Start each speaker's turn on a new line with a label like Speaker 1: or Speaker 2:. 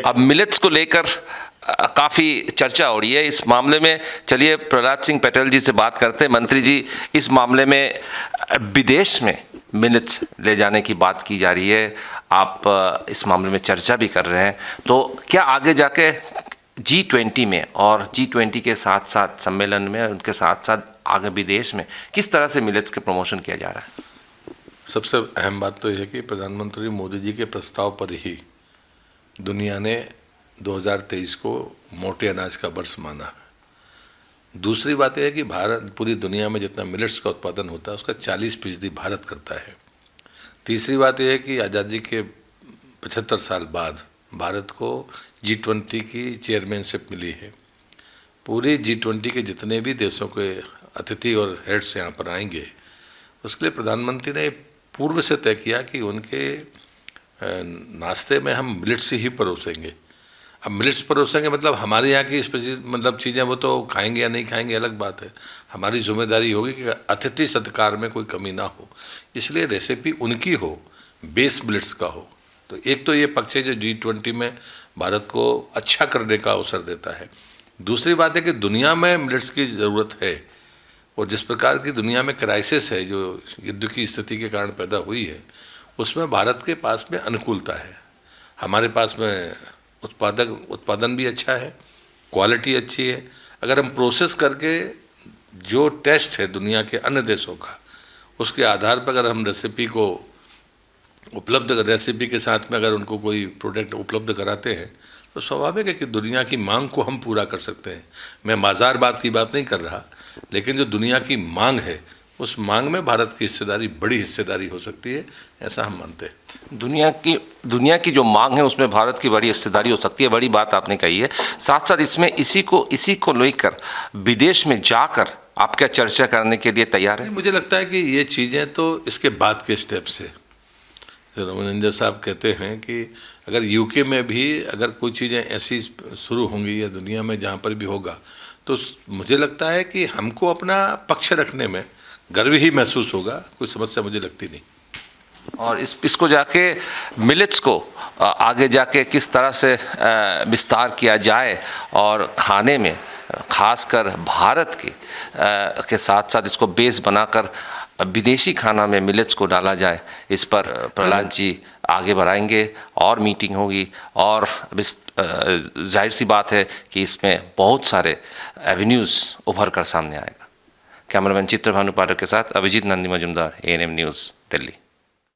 Speaker 1: अब मिलेट्स को लेकर काफ़ी चर्चा हो रही है इस मामले में। चलिए प्रहलाद सिंह पटेल जी से बात करते हैं। मंत्री जी, इस मामले में विदेश में मिलेट्स ले जाने की बात की जा रही है, आप इस मामले में चर्चा भी कर रहे हैं, तो क्या आगे जाके G20 में और G20 के साथ साथ सम्मेलन में, उनके साथ साथ आगे विदेश में किस तरह से मिलेट्स के प्रमोशन किया जा रहा है?
Speaker 2: सबसे अहम बात तो यह है कि प्रधानमंत्री मोदी जी के प्रस्ताव पर ही दुनिया ने 2023 को मोटे अनाज का वर्ष माना है। दूसरी बात यह है कि भारत, पूरी दुनिया में जितना मिलेट्स का उत्पादन होता है उसका 40% भारत करता है। तीसरी बात यह है कि आज़ादी के 75 साल बाद भारत को G20 की चेयरमैनशिप मिली है। पूरे G20 के जितने भी देशों के अतिथि और हेड्स यहाँ पर आएंगे, उसके लिए प्रधानमंत्री ने पूर्व से तय किया कि उनके नाश्ते में हम मिलेट्स ही परोसेंगे। अब मिलेट्स परोसेंगे मतलब हमारे यहाँ की मतलब चीज़ें वो तो खाएंगे या नहीं खाएंगे अलग बात है। हमारी जिम्मेदारी होगी कि अतिथि सत्कार में कोई कमी ना हो, इसलिए रेसिपी उनकी हो, बेस मिलेट्स का हो। तो एक तो ये पक्ष है जो G20 में भारत को अच्छा करने का अवसर देता है। दूसरी बात है कि दुनिया में मिलेट्स की ज़रूरत है, और जिस प्रकार की दुनिया में क्राइसिस है जो युद्ध की स्थिति के कारण पैदा हुई है, उसमें भारत के पास में अनुकूलता है। हमारे पास में उत्पादन भी अच्छा है, क्वालिटी अच्छी है। अगर हम प्रोसेस करके जो टेस्ट है दुनिया के अन्य देशों का, उसके आधार पर अगर हम रेसिपी के साथ में अगर उनको कोई प्रोडक्ट उपलब्ध कराते हैं, तो स्वाभाविक है कि दुनिया की मांग को हम पूरा कर सकते हैं। मैं बाज़ारवाद की बात नहीं कर रहा, लेकिन जो दुनिया की मांग है उस मांग में भारत की हिस्सेदारी, बड़ी हिस्सेदारी हो सकती है, ऐसा हम मानते हैं।
Speaker 1: दुनिया की जो मांग है उसमें भारत की बड़ी हिस्सेदारी हो सकती है, बड़ी बात आपने कही है। साथ साथ इसमें इसी को लेकर विदेश में जाकर आप क्या चर्चा करने के लिए तैयार हैं?
Speaker 2: मुझे लगता है कि ये चीज़ें तो इसके बाद के स्टेप्स है। रविंद्र साहब कहते हैं कि अगर यूके में भी अगर कोई चीज़ें ऐसी शुरू होंगी या दुनिया में जहाँ पर भी होगा, तो मुझे लगता है कि हमको अपना पक्ष रखने में गर्व ही महसूस होगा, कोई समस्या मुझे लगती नहीं।
Speaker 1: और इसको जाके मिलेट्स को आगे जाके किस तरह से विस्तार किया जाए और खाने में खासकर भारत के साथ साथ इसको बेस बनाकर विदेशी खाना में मिलेट्स को डाला जाए, इस पर प्रहलाद जी आगे बढ़ाएंगे और मीटिंग होगी, और जाहिर सी बात है कि इसमें बहुत सारे एवेन्यूज़ उभर कर सामने आएगा। कैमरामैन चित्र भानु पाठक के साथ अभिजीत नंदी मजुमदार, ANM न्यूज़, दिल्ली।